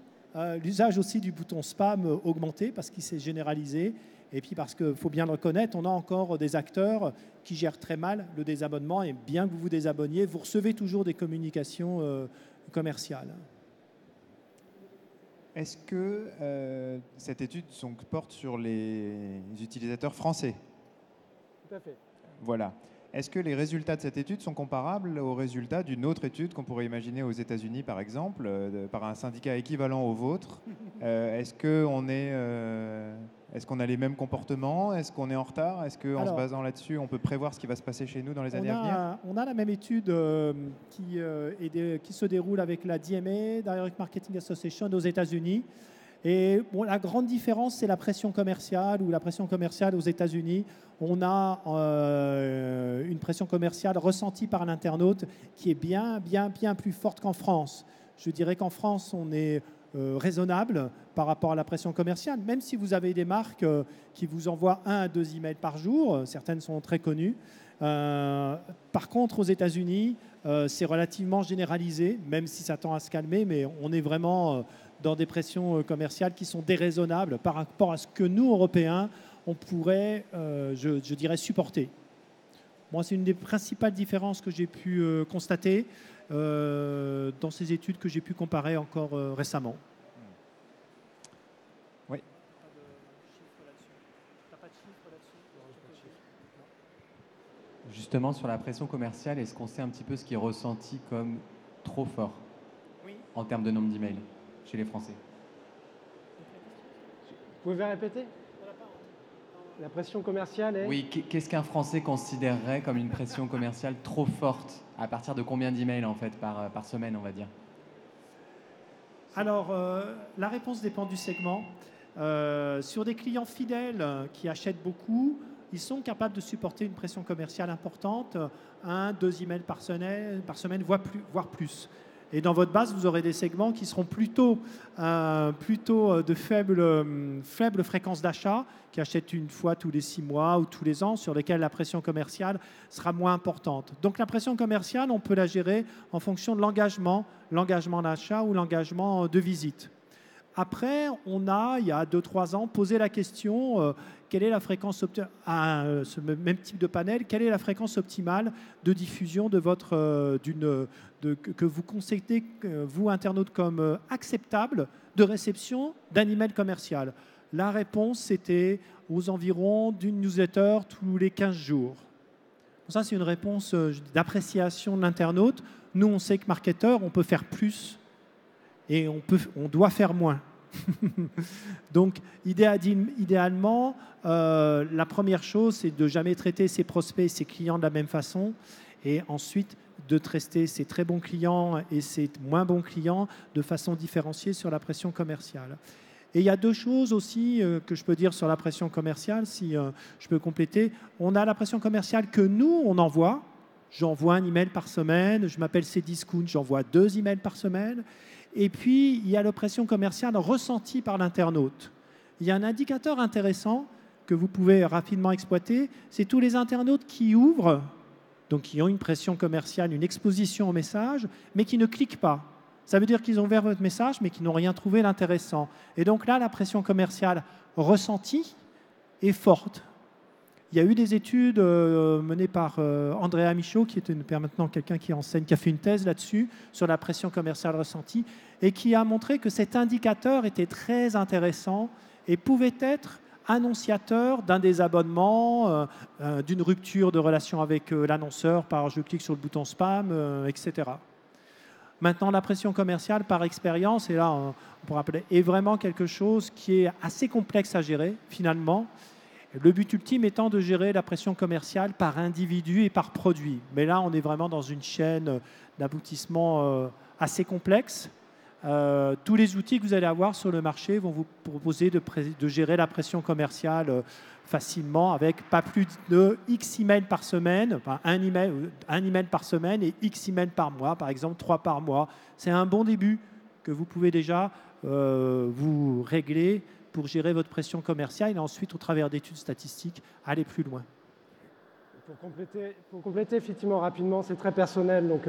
l'usage aussi du bouton spam augmenté parce qu'il s'est généralisé. Et puis parce qu'il faut bien le reconnaître, on a encore des acteurs qui gèrent très mal le désabonnement. Et bien que vous vous désabonniez, vous recevez toujours des communications commerciales. Est-ce que cette étude porte sur les utilisateurs français ? Tout à fait. Voilà. Est-ce que les résultats de cette étude sont comparables aux résultats d'une autre étude qu'on pourrait imaginer aux États-Unis, par exemple, par un syndicat équivalent au vôtre ? Est-ce qu'on a les mêmes comportements ? Est-ce qu'on est en retard ? Est-ce qu'en se basant là-dessus, on peut prévoir ce qui va se passer chez nous dans les années à venir ? On a la même étude qui se déroule avec la DMA, Direct Marketing Association, aux États-Unis. Et bon, la grande différence, c'est la pression commerciale, ou la pression commerciale aux États-Unis. On a une pression commerciale ressentie par l'internaute qui est bien plus forte qu'en France. Je dirais qu'en France, on est raisonnable par rapport à la pression commerciale, même si vous avez des marques qui vous envoient 1 à 2 emails par jour, certaines sont très connues. Par contre, aux États-Unis, c'est relativement généralisé, même si ça tend à se calmer, mais on est vraiment dans des pressions commerciales qui sont déraisonnables par rapport à ce que nous, Européens, on pourrait, je dirais, supporter. Moi, c'est une des principales différences que j'ai pu constater dans ces études que j'ai pu comparer encore récemment. Oui. Justement, sur la pression commerciale, est-ce qu'on sait un petit peu ce qui est ressenti comme trop fort en termes de nombre d'emails chez les Français? Vous pouvez répéter? La pression commerciale est... Oui, qu'est-ce qu'un Français considérerait comme une pression commerciale trop forte? À partir de combien d'emails en fait par semaine, on va dire? Alors, la réponse dépend du segment. Sur des clients fidèles qui achètent beaucoup, ils sont capables de supporter une pression commerciale importante, 1, 2 emails par semaine voire plus. Et dans votre base, vous aurez des segments qui seront plutôt de faible fréquence d'achat, qui achètent une fois tous les 6 mois ou tous les ans, sur lesquels la pression commerciale sera moins importante. Donc la pression commerciale, on peut la gérer en fonction de l'engagement d'achat ou l'engagement de visite. Après, on a, il y a 2-3 ans, posé la question, quelle est la fréquence à ce même type de panel, quelle est la fréquence optimale de diffusion de que vous constatez, vous, internautes, comme acceptable de réception d'un email commercial? La réponse, c'était aux environs d'une newsletter tous les 15 jours. Ça, c'est une réponse d'appréciation de l'internaute. Nous, on sait que marketeur, on peut faire plus et on doit faire moins. Donc, idéalement, la première chose, c'est de jamais traiter ses prospects et ses clients de la même façon, et ensuite de traiter ses très bons clients et ses moins bons clients de façon différenciée sur la pression commerciale. Et il y a 2 choses aussi que je peux dire sur la pression commerciale, si je peux compléter. On a la pression commerciale que nous, on envoie. J'envoie un email par semaine, je m'appelle Cdiscount, j'envoie 2 emails par semaine. Et puis, il y a la pression commerciale ressentie par l'internaute. Il y a un indicateur intéressant que vous pouvez rapidement exploiter, c'est tous les internautes qui ouvrent, donc qui ont une pression commerciale, une exposition au message, mais qui ne cliquent pas. Ça veut dire qu'ils ont ouvert votre message, mais qu'ils n'ont rien trouvé d'intéressant. Et donc là, la pression commerciale ressentie est forte. Il y a eu des études menées par Andrea Michaud, qui est maintenant quelqu'un qui enseigne, qui a fait une thèse là-dessus, sur la pression commerciale ressentie, et qui a montré que cet indicateur était très intéressant et pouvait être annonciateur d'un désabonnement, d'une rupture de relation avec l'annonceur par je clique sur le bouton spam, etc. Maintenant, la pression commerciale, par expérience, et là, on pourrait rappeler, est vraiment quelque chose qui est assez complexe à gérer, finalement. Le but ultime étant de gérer la pression commerciale par individu et par produit. Mais là, on est vraiment dans une chaîne d'aboutissement assez complexe. Tous les outils que vous allez avoir sur le marché vont vous proposer de gérer la pression commerciale facilement avec pas plus de X emails par semaine, enfin un email par semaine et X emails par mois, par exemple 3 par mois. C'est un bon début que vous pouvez déjà vous régler pour gérer votre pression commerciale et ensuite, au travers d'études statistiques, aller plus loin. Pour compléter, effectivement, rapidement, c'est très personnel, donc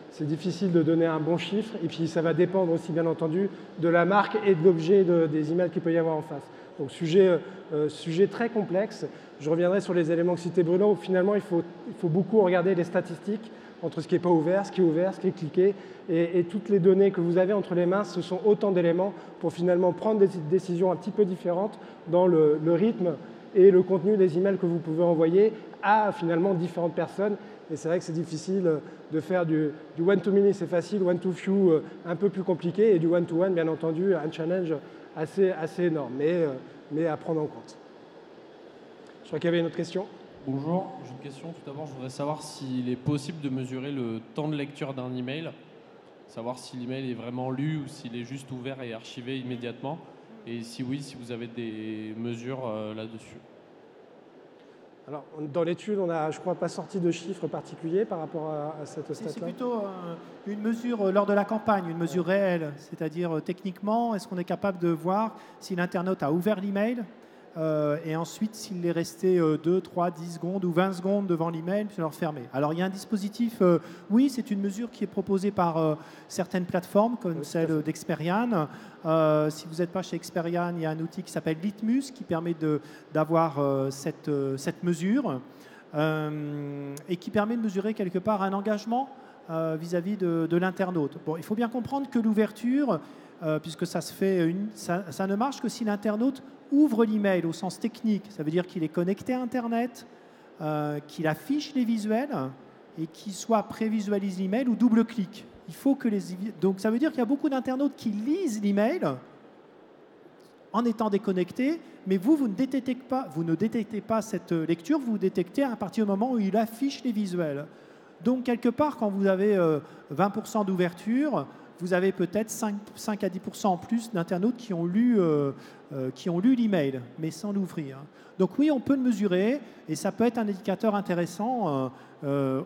c'est difficile de donner un bon chiffre. Et puis, ça va dépendre aussi, bien entendu, de la marque et de l'objet des emails qu'il peut y avoir en face. Donc, sujet très complexe. Je reviendrai sur les éléments que citait Bruno. Finalement, il faut beaucoup regarder les statistiques entre ce qui n'est pas ouvert, ce qui est ouvert, ce qui est cliqué. Et toutes les données que vous avez entre les mains, ce sont autant d'éléments pour finalement prendre des décisions un petit peu différentes dans le rythme et le contenu des emails que vous pouvez envoyer à finalement différentes personnes. Et c'est vrai que c'est difficile de faire du one-to-many, c'est facile, one-to-few, un peu plus compliqué, et du one-to-one, bien entendu, un challenge assez énorme, mais à prendre en compte. Je crois qu'il y avait une autre question. Bonjour, j'ai une question. Tout d'abord, je voudrais savoir s'il est possible de mesurer le temps de lecture d'un email, savoir si l'email est vraiment lu ou s'il est juste ouvert et archivé immédiatement, et si oui, si vous avez des mesures là-dessus. Alors, dans l'étude, on n'a, je crois, pas sorti de chiffres particuliers par rapport à cette stat-là. C'est plutôt une mesure lors de la campagne, une mesure réelle. C'est-à-dire, techniquement, est-ce qu'on est capable de voir si l'internaute a ouvert l'email et ensuite s'il est resté 2, 3, 10 secondes ou 20 secondes devant l'email, puis le refermer. Alors, il y a un dispositif, oui, c'est une mesure qui est proposée par certaines plateformes, comme celle d'Experian. Si vous n'êtes pas chez Experian, il y a un outil qui s'appelle Litmus, qui permet d'avoir cette mesure et qui permet de mesurer quelque part un engagement vis-à-vis de l'internaute. Bon, il faut bien comprendre que l'ouverture, puisque ça se fait, ça ne marche que si l'internaute ouvre l'email au sens technique. Ça veut dire qu'il est connecté à Internet, qu'il affiche les visuels et qu'il soit prévisualise l'email ou double-clique. Il faut que donc ça veut dire qu'il y a beaucoup d'internautes qui lisent l'email en étant déconnectés, mais vous ne détectez pas cette lecture, vous détectez à partir du moment où il affiche les visuels. Donc, quelque part, quand vous avez 20% d'ouverture, vous avez peut-être 5 à 10% en plus d'internautes qui ont lu l'email, mais sans l'ouvrir. Donc oui, on peut le mesurer, et ça peut être un indicateur intéressant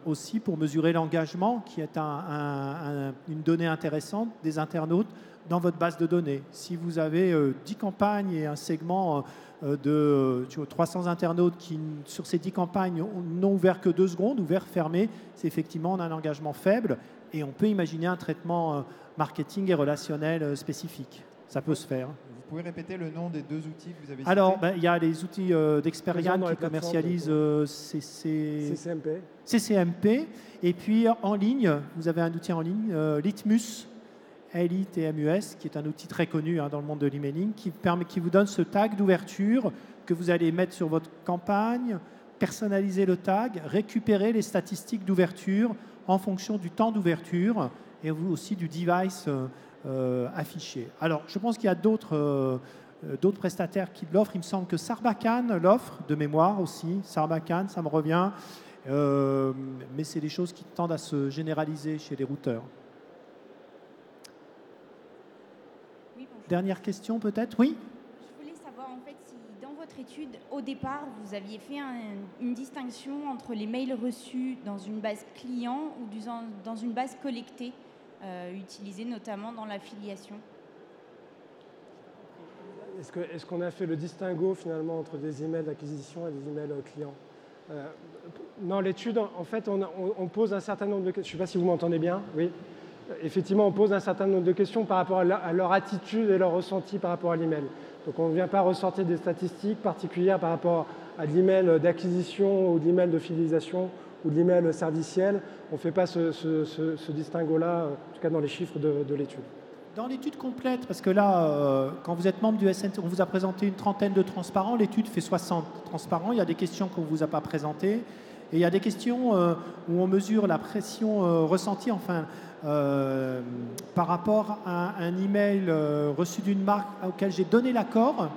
aussi pour mesurer l'engagement, qui est une donnée intéressante des internautes dans votre base de données. Si vous avez 10 campagnes et un segment de 300 internautes qui, sur ces 10 campagnes, n'ont ouvert que 2 secondes, ouvert, fermé, c'est effectivement on a un engagement faible et on peut imaginer un traitement marketing et relationnel spécifique. Ça peut se faire. Vous pouvez répéter le nom des 2 outils que vous avez cités? Alors, il y a les outils d'Experian qui commercialisent CCMP. Et puis, en ligne, vous avez un outil en ligne, Litmus, LITMUS, qui est un outil très connu dans le monde de l'emailing, qui vous donne ce tag d'ouverture que vous allez mettre sur votre campagne, personnaliser le tag, récupérer les statistiques d'ouverture en fonction du temps d'ouverture et aussi du device affiché. Alors, je pense qu'il y a d'autres prestataires qui l'offrent. Il me semble que Sarbacane l'offre de mémoire aussi. Sarbacane, ça me revient. Mais c'est des choses qui tendent à se généraliser chez les routeurs. Oui, bonjour. Dernière question peut-être? Oui. Je voulais savoir en fait si dans votre étude, au départ, vous aviez fait une distinction entre les mails reçus dans une base client ou dans une base collectée, utilisée notamment dans l'affiliation. Est-ce qu'on a fait le distinguo finalement entre des emails d'acquisition et des emails clients? Dans l'étude, en fait, on pose un certain nombre de questions. Je ne sais pas si vous m'entendez bien. Oui. Effectivement, on pose un certain nombre de questions par rapport à leur attitude et leur ressenti par rapport à l'email. Donc, on ne vient pas ressortir des statistiques particulières par rapport à de l'email d'acquisition ou de l'email de fidélisation ou de l'email serviciel. On ne fait pas ce distinguo-là, en tout cas dans les chiffres de l'étude. Dans l'étude complète, parce que là, quand vous êtes membre du SNCD, on vous a présenté une trentaine de transparents, l'étude fait 60 transparents, il y a des questions qu'on ne vous a pas présentées, et il y a des questions où on mesure la pression ressentie, par rapport à un email reçu d'une marque auquel j'ai donné l'accord,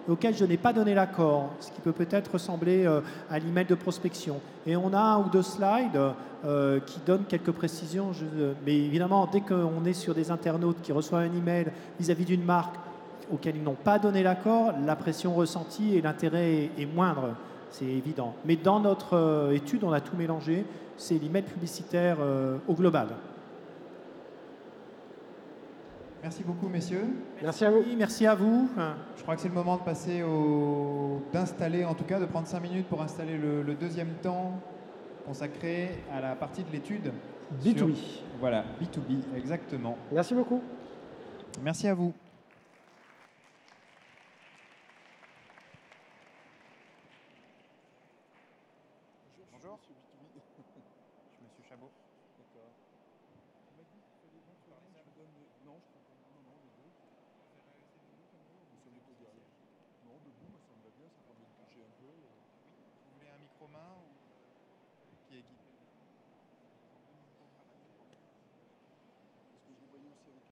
et auquel je n'ai pas donné l'accord, ce qui peut peut-être ressembler à l'email de prospection. Et on a 1 ou 2 slides qui donnent quelques précisions. Mais évidemment, dès qu'on est sur des internautes qui reçoivent un email vis-à-vis d'une marque auquel ils n'ont pas donné l'accord, la pression ressentie et l'intérêt est moindre, c'est évident. Mais dans notre étude, on a tout mélangé, c'est l'email publicitaire au global. Merci beaucoup, messieurs. Merci à vous. Oui, merci à vous. Je crois que c'est le moment de passer d'installer, en tout cas, de prendre 5 minutes pour installer le deuxième temps consacré à la partie de l'étude. B2B. Voilà, B2B, exactement. Merci beaucoup. Merci à vous. Bonjour. Je suis Monsieur Chabot. D'accord. Vous voulez un micro main qui est guidé?